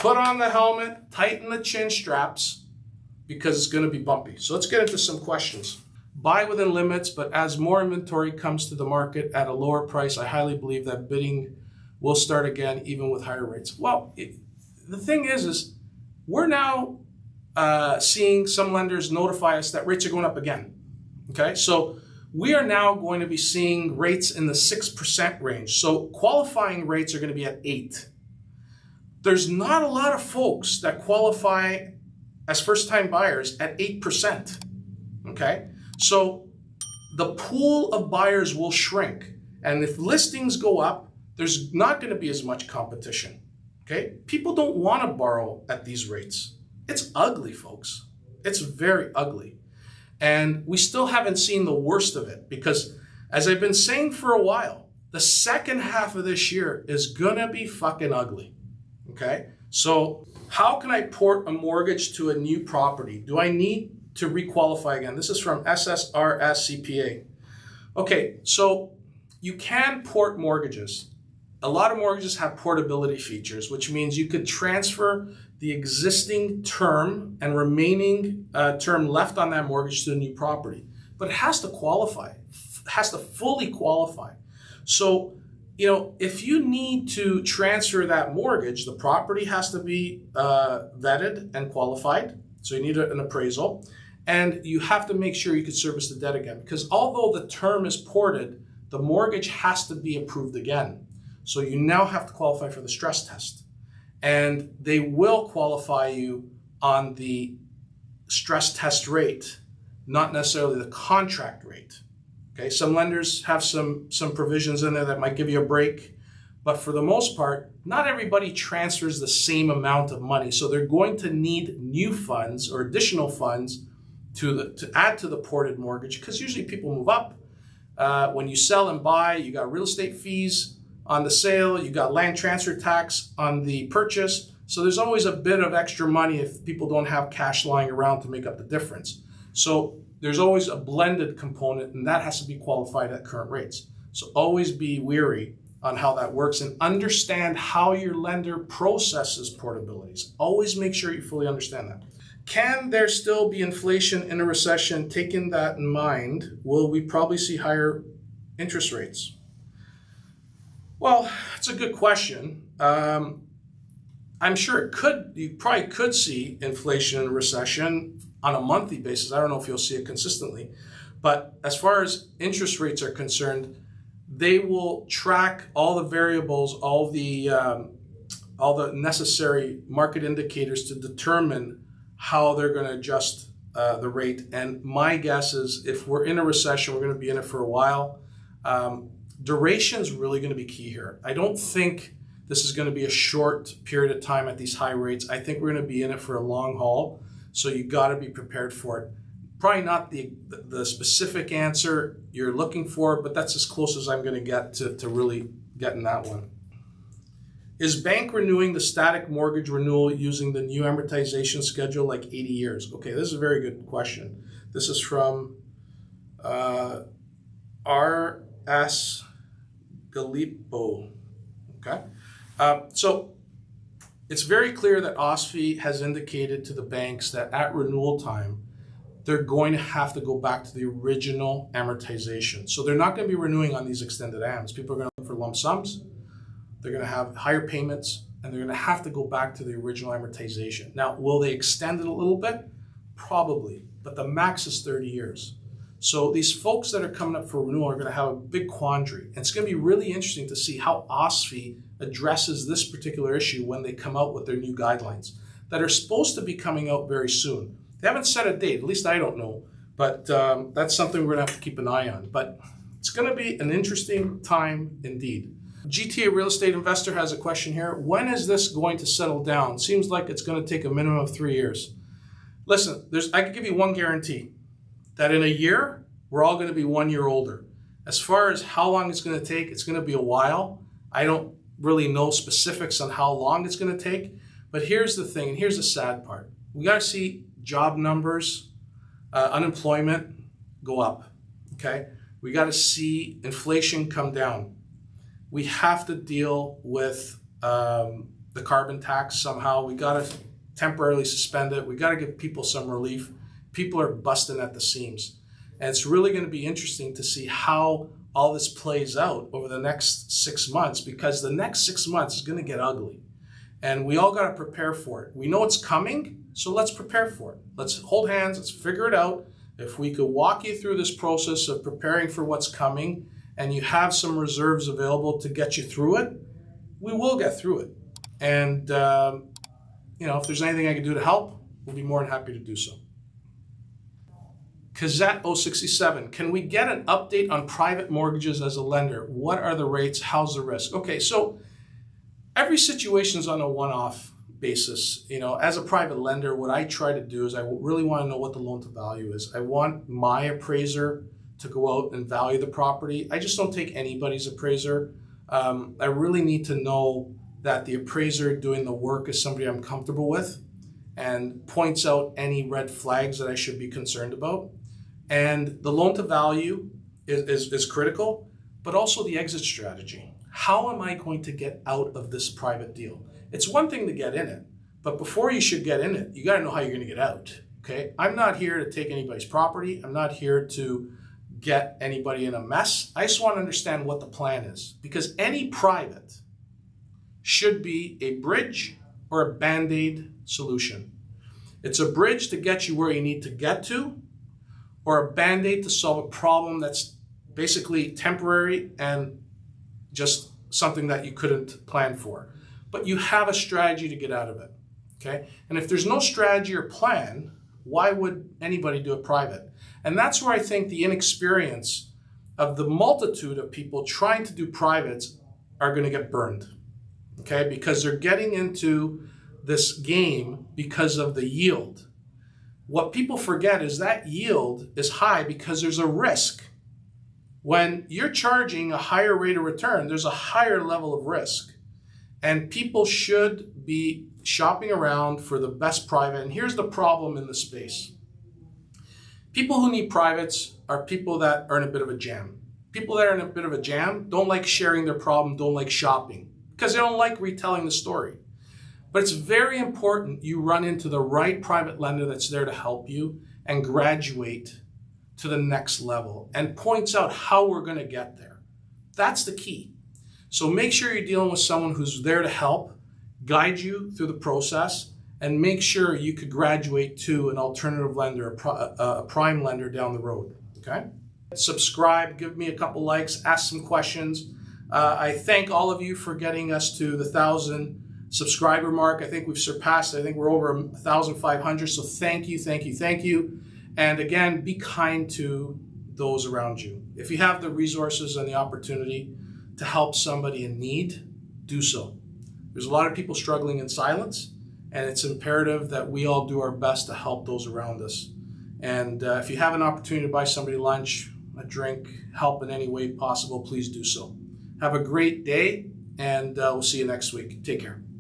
put on the helmet, tighten the chin straps, because it's going to be bumpy. So let's get into some questions. Buy within limits, but as more inventory comes to the market at a lower price, I highly believe that bidding will start again, even with higher rates. Well, the thing is we're now seeing some lenders notify us that rates are going up again. Okay, so we are now going to be seeing rates in the 6% range. So qualifying rates are going to be at 8%. There's not a lot of folks that qualify as first-time buyers at 8%. Okay, so the pool of buyers will shrink, and if listings go up, there's not going to be as much competition. Okay, people don't want to borrow at these rates. It's ugly, folks. It's very ugly. And we still haven't seen the worst of it, because as I've been saying for a while, the second half of this year is gonna be fucking ugly. Okay, so how can I port a mortgage to a new property? Do I need to requalify again? This is from SSRS CPA. Okay, so you can port mortgages. A lot of mortgages have portability features, which means you could transfer the existing term and remaining term left on that mortgage to the new property. But it has to qualify, it has to fully qualify. So, if you need to transfer that mortgage, the property has to be vetted and qualified. So you need an appraisal. And you have to make sure you can service the debt again. Because although the term is ported, the mortgage has to be approved again. So you now have to qualify for the stress test. And they will qualify you on the stress test rate, not necessarily the contract rate. Okay, some lenders have some provisions in there that might give you a break, but for the most part, not everybody transfers the same amount of money. So they're going to need new funds or additional funds to add to the ported mortgage, because usually people move up. When you sell and buy, you got real estate fees on the sale, you got land transfer tax on the purchase. So there's always a bit of extra money if people don't have cash lying around to make up the difference. So there's always a blended component, and that has to be qualified at current rates. So always be wary on how that works and understand how your lender processes portabilities. Always make sure you fully understand that. Can there still be inflation in a recession? Taking that in mind, will we probably see higher interest rates? Well, it's a good question. I'm sure you probably could see inflation in a recession on a monthly basis. I don't know if you'll see it consistently, but as far as interest rates are concerned, they will track all the variables, all the necessary market indicators to determine how they're going to adjust the rate. And my guess is if we're in a recession, we're going to be in it for a while. Duration is really going to be key here. I don't think this is going to be a short period of time at these high rates. I think we're going to be in it for a long haul. So you got to be prepared for it. Probably not the specific answer you're looking for, but that's as close as I'm going to get to really getting that one. Is bank renewing the static mortgage renewal using the new amortization schedule like 80 years? Okay, this is a very good question. This is from R.S. Gallipo. Okay, so it's very clear that OSFI has indicated to the banks that at renewal time, they're going to have to go back to the original amortization. So they're not going to be renewing on these extended AMs. People are going to look for lump sums. They're going to have higher payments, and they're going to have to go back to the original amortization. Now, will they extend it a little bit? Probably, but the max is 30 years. So these folks that are coming up for renewal are going to have a big quandary. And it's going to be really interesting to see how OSFI addresses this particular issue when they come out with their new guidelines that are supposed to be coming out very soon. They haven't set a date, at least I don't know, but that's something we're going to have to keep an eye on. But it's going to be an interesting time indeed. GTA Real Estate Investor has a question here. When is this going to settle down? Seems like it's going to take a minimum of 3 years. Listen, I can give you one guarantee, that in a year, we're all going to be 1 year older. As far as how long it's going to take, it's going to be a while. I don't really know specifics on how long it's going to take, but here's the thing, and here's the sad part. We got to see job numbers, unemployment go up, okay? We got to see inflation come down. We have to deal with the carbon tax somehow. We got to temporarily suspend it. We got to give people some relief. People are busting at the seams. And it's really going to be interesting to see how all this plays out over the next 6 months, because the next 6 months is going to get ugly. And we all got to prepare for it. We know it's coming, so let's prepare for it. Let's hold hands, let's figure it out. If we could walk you through this process of preparing for what's coming, and you have some reserves available to get you through it, we will get through it. And, if there's anything I can do to help, we'll be more than happy to do so. Kazette 067, can we get an update on private mortgages as a lender? What are the rates? How's the risk? Okay, so every situation is on a one-off basis. As a private lender, what I try to do is I really want to know what the loan to value is. I want my appraiser to go out and value the property. I just don't take anybody's appraiser. I really need to know that the appraiser doing the work is somebody I'm comfortable with and points out any red flags that I should be concerned about. And the loan to value is critical, but also the exit strategy. How am I going to get out of this private deal? It's one thing to get in it, but before you should get in it, you got to know how you're going to get out. Okay? I'm not here to take anybody's property. I'm not here to get anybody in a mess. I just want to understand what the plan is, because any private should be a bridge or a band-aid solution. It's a bridge to get you where you need to get to, or a band-aid to solve a problem that's basically temporary and just something that you couldn't plan for. But you have a strategy to get out of it, okay? And if there's no strategy or plan, why would anybody do it private? And that's where I think the inexperience of the multitude of people trying to do privates are going to get burned, okay? Because they're getting into this game because of the yield. What people forget is that yield is high because there's a risk. When you're charging a higher rate of return, there's a higher level of risk. And people should be shopping around for the best private. And here's the problem in the space. People who need privates are people that are in a bit of a jam. People that are in a bit of a jam don't like sharing their problem, don't like shopping, because they don't like retelling the story. But it's very important you run into the right private lender that's there to help you and graduate to the next level and points out how we're going to get there. That's the key. So make sure you're dealing with someone who's there to help, guide you through the process, and make sure you could graduate to an alternative lender, a prime lender down the road, okay? Subscribe, give me a couple likes, ask some questions. I thank all of you for getting us to the 1,000 subscriber mark. I think we've surpassed, I think we're over 1,500. So thank you, thank you, thank you. And again, be kind to those around you. If you have the resources and the opportunity to help somebody in need, do so. There's a lot of people struggling in silence, and it's imperative that we all do our best to help those around us. And if you have an opportunity to buy somebody lunch, a drink, help in any way possible, please do so. Have a great day, and we'll see you next week. Take care.